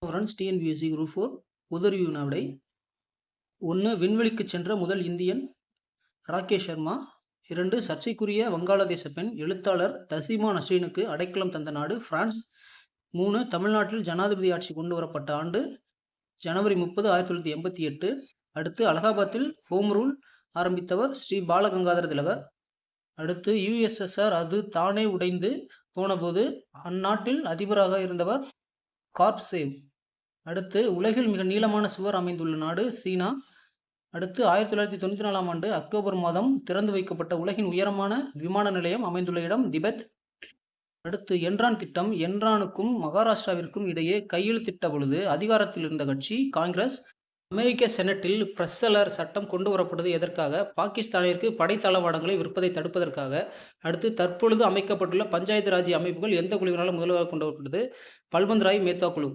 Friends, TNPSC group 4 பொதுறிவு வினாவிடை. 1. விண்வெளிக்குச் சென்ற முதல் Indian Rakesh Sharma. 2. சர்ச்சைக்குரிய வங்காளதேச பெண் எழுத்தாளர் தஸ்லிமா நஸ்ரீனுக்கு அடைக்கலம் தந்த நாடு பிரான்ஸ். 3. தமிழ்நாட்டில் ஜனாதிபதி ஆட்சி கொண்டு வரப்பட்ட ஆண்டு ஜனவரி 30, 1988. அடுத்து அலகாபாத்தில் ஹோம் ரூல் ஆரம்பித்தவர் ஸ்ரீ பாலகங்காதர திலகர். அடுத்து யுஎஸ்எஸ்ஆர் அது தானே உடைந்து போனபோது அந்நாட்டில் அதிபராக இருந்தவர் கார்ப்சேவ். அடுத்து உலகில் மிக நீளமான சுவர் அமைந்துள்ள நாடு சீனா. அடுத்து 1994 ஆண்டு அக்டோபர் மாதம் திறந்து வைக்கப்பட்ட உலகின் உயரமான விமான நிலையம் அமைந்துள்ள இடம் திபெத். அடுத்து என்ரான் திட்டம். என்ரானுக்கும் மகாராஷ்டிராவிற்கும் இடையே கையெழுத்திட்ட பொழுது அதிகாரத்தில் இருந்த கட்சி காங்கிரஸ். அமெரிக்க செனட்டில் பிரஸ்ஸலர் சட்டம் கொண்டு வரப்பட்டது எதற்காக? பாகிஸ்தானிற்கு படை தளவாடங்களை விற்பதை தடுப்பதற்காக. அடுத்து தற்பொழுது அமைக்கப்பட்டுள்ள பஞ்சாயத்து ராஜ் அமைப்புகள் எந்த குழுவினாலும் முதல்வராக கொண்டு வரப்பட்டது? பல்வந்த் ராய் மேத்தா குழு.